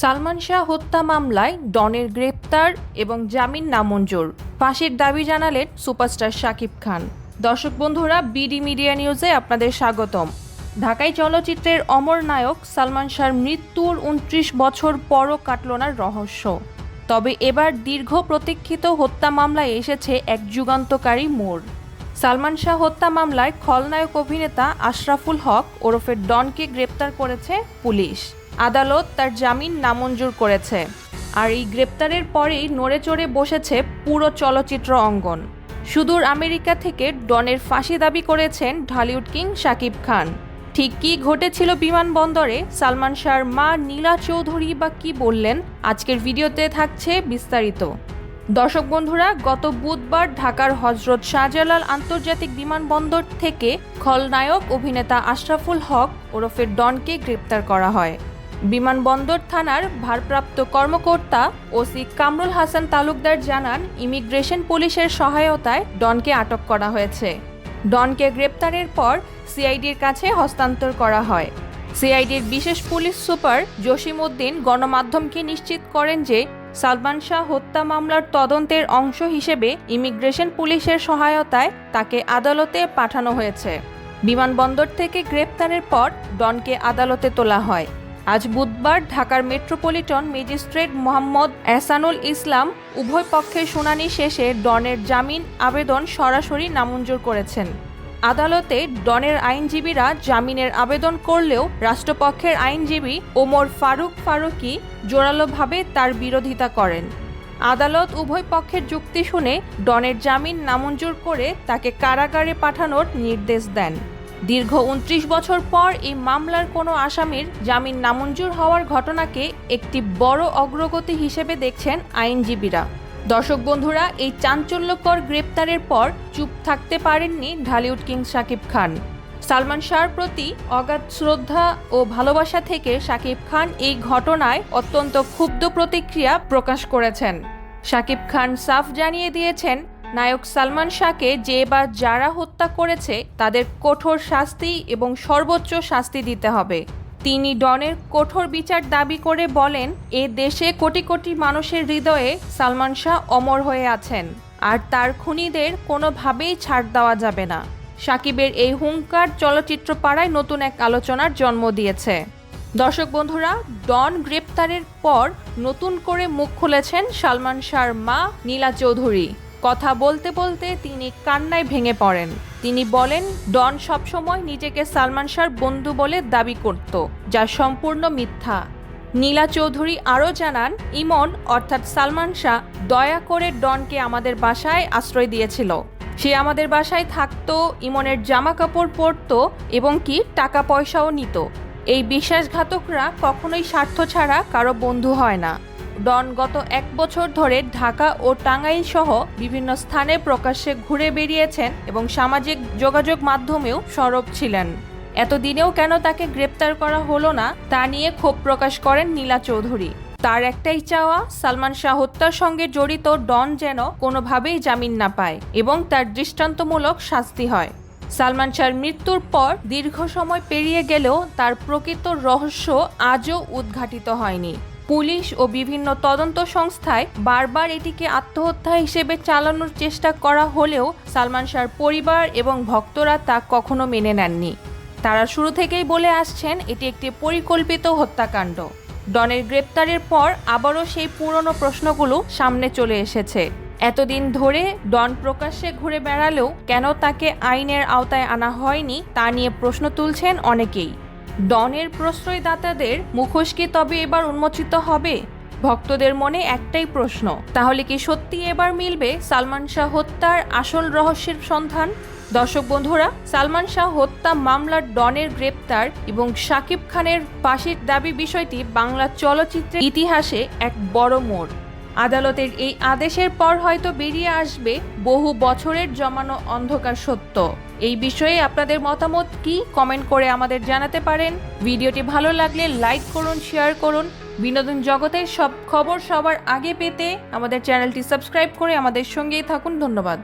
সালমান শাহ হত্যা মামলায় ডনের গ্রেপ্তার এবং জামিন নামঞ্জুর, ফাঁসির দাবি জানালেন সুপারস্টার শাকিব খান। দর্শক বন্ধুরা, বিডি মিডিয়া নিউজে আপনাদের স্বাগতম। ঢাকাই চলচ্চিত্রের অমর নায়ক সালমান শাহর মৃত্যুর ২৯ বছর পরও কাটল না রহস্য। তবে এবার দীর্ঘ প্রতীক্ষিত হত্যা মামলায় এসেছে এক যুগান্তকারী মোড়। সালমান শাহ হত্যা মামলায় খলনায়ক অভিনেতা আশরাফুল হক ওরফে ডনকে গ্রেপ্তার করেছে পুলিশ। আদালত তার জামিন নামঞ্জুর করেছে। আর এই গ্রেপ্তারের পরেই নড়ে চড়ে বসেছে পুরো চলচ্চিত্র অঙ্গন। সুদূর আমেরিকা থেকে ডনের ফাঁসি দাবি করেছেন ঢালিউড কিং শাকিব খান। ঠিক কী ঘটেছিল বিমানবন্দরে, সালমান শাহর মা নীলা চৌধুরী বা কী বললেন, আজকের ভিডিওতে থাকছে বিস্তারিত। দর্শক বন্ধুরা, গত বুধবার ঢাকার হজরত শাহজালাল আন্তর্জাতিক বিমানবন্দর থেকে খলনায়ক অভিনেতা আশরাফুল হক ওরফে ডনকে গ্রেপ্তার করা হয়। বিমানবন্দর থানার ভারপ্রাপ্ত কর্মকর্তা ওসি কামরুল হাসান তালুকদার জানান, ইমিগ্রেশন পুলিশের সহায়তায় ডনকে আটক করা হয়েছে। ডনকে গ্রেপ্তারের পর সিআইডির কাছে হস্তান্তর করা হয়। সিআইডির বিশেষ পুলিশ সুপার জসিম উদ্দিন গণমাধ্যমকে নিশ্চিত করেন যে সালমান শাহ হত্যা মামলার তদন্তের অংশ হিসেবে ইমিগ্রেশন পুলিশের সহায়তায় তাকে আদালতে পাঠানো হয়েছে। বিমানবন্দর থেকে গ্রেপ্তারের পর ডনকে আদালতে তোলা হয়। আজ বুধবার ঢাকার মেট্রোপলিটন ম্যাজিস্ট্রেট মোহাম্মদ এহসানুল ইসলাম উভয় পক্ষের শুনানি শেষে ডনের জামিন আবেদন সরাসরি নামঞ্জুর করেছেন। আদালতে ডনের আইনজীবীরা জামিনের আবেদন করলেও রাষ্ট্রপক্ষের আইনজীবী ওমর ফারুকি জোরালোভাবে তার বিরোধিতা করেন। আদালত উভয় পক্ষের যুক্তি শুনে ডনের জামিন নামঞ্জুর করে তাকে কারাগারে পাঠানোর নির্দেশ দেন। দীর্ঘ ২৯ বছর পর এই মামলার কোনো আসামির জামিন নামঞ্জুর হওয়ার ঘটনাকে একটি বড় অগ্রগতি হিসেবে দেখছেন আইনজীবীরা। দর্শক বন্ধুরা, এই চাঞ্চল্যকর গ্রেপ্তারের পর চুপ থাকতে পারেননি ঢালিউড কিং শাকিব খান। সালমান শাহর প্রতি অগাধ শ্রদ্ধা ও ভালোবাসা থেকে শাকিব খান এই ঘটনায় অত্যন্ত ক্ষুব্ধ প্রতিক্রিয়া প্রকাশ করেছেন। শাকিব খান সাফ জানিয়ে দিয়েছেন, নায়ক সালমান শাহকে যে বা যারা হত্যা করেছে তাদের কঠোর শাস্তি এবং সর্বোচ্চ শাস্তি দিতে হবে। তিনি ডনের কঠোর বিচার দাবি করে বলেন, এ দেশে কোটি কোটি মানুষের হৃদয়ে সালমান শাহ অমর হয়ে আছেন, আর তার খুনিদের কোনোভাবেই ছাড় দেওয়া যাবে না। শাকিবের এই হুঙ্কার চলচ্চিত্র পাড়ায় নতুন এক আলোচনার জন্ম দিয়েছে। দর্শক বন্ধুরা, ডন গ্রেপ্তারের পর নতুন করে মুখ খুলেছেন সালমান শাহর মা নীলা চৌধুরী। কথা বলতে বলতে তিনি কান্নায় ভেঙে পড়েন। তিনি বলেন, ডন সবসময় নিজেকে সালমান শাহর বন্ধু বলে দাবি করত, যা সম্পূর্ণ মিথ্যা। নীলা চৌধুরী আরও জানান, ইমন অর্থাৎ সালমান শাহ দয়া করে ডনকে আমাদের বাসায় আশ্রয় দিয়েছিল। সে আমাদের বাসায় থাকতো, ইমনের জামা কাপড় পরতো এবং কি টাকা পয়সাও নিত। এই বিশ্বাসঘাতকরা কখনোই স্বার্থ ছাড়া কারো বন্ধু হয় না। ডন গত ১ বছর ধরে ঢাকা ও টাঙ্গাইল সহ বিভিন্ন স্থানে প্রকাশ্যে ঘুরে বেরিয়েছেন এবং সামাজিক যোগাযোগ মাধ্যমেও সরব ছিলেন। এতদিনেও কেন তাকে গ্রেপ্তার করা হলো না তা নিয়ে ক্ষোভ প্রকাশ করেন নীলা চৌধুরী। তার একটাই চাওয়া, সালমান শাহ হত্যার সঙ্গে জড়িত ডন যেন কোনোভাবেই জামিন না পায় এবং তার দৃষ্টান্তমূলক শাস্তি হয়। সালমান শাহর মৃত্যুর পর দীর্ঘ সময় পেরিয়ে গেলেও তার প্রকৃত রহস্য আজও উদ্ঘাটিত হয়নি। পুলিশ ও বিভিন্ন তদন্ত সংস্থায় বারবার এটিকে আত্মহত্যা হিসেবে চালানোর চেষ্টা করা হলেও সালমান শাহর পরিবার এবং ভক্তরা তা কখনো মেনে নেননি। তারা শুরু থেকেই বলে আসছেন এটি একটি পরিকল্পিত হত্যাকাণ্ড। ডনের গ্রেপ্তারের পর আবারও সেই পুরনো প্রশ্নগুলো সামনে চলে এসেছে। এতদিন ধরে ডন প্রকাশ্যে ঘুরে বেড়ালেও কেন তাকে আইনের আওতায় আনা হয়নি তা নিয়ে প্রশ্ন তুলছেন অনেকেই। ডনের প্রশ্রয়দাতাদের মুখোশ কি তবে এবার উন্মোচিত হবে? ভক্তদের মনে একটাই প্রশ্ন, তাহলে কি সত্যি এবার মিলবে সালমান শাহ হত্যার আসল রহস্যের সন্ধান? দর্শক বন্ধুরা, সালমান শাহ হত্যা মামলার ডনের গ্রেপ্তার এবং শাকিব খানের ফাঁসির দাবি বিষয়টি বাংলা চলচ্চিত্রের ইতিহাসে এক বড় মোড়। আদালতের এই আদেশের পর হয়তো বেরিয়ে আসবে বহু বছরের জমানো অন্ধকার সত্য। এই বিষয়ে আপনাদের মতামত কি, কমেন্ট করে আমাদের জানাতে পারেন। ভিডিওটি ভালো লাগলে লাইক করুন, শেয়ার করুন। বিনোদন জগতের সব খবর সবার আগে পেতে আমাদের চ্যানেলটি সাবস্ক্রাইব করে আমাদের সঙ্গেই থাকুন। ধন্যবাদ।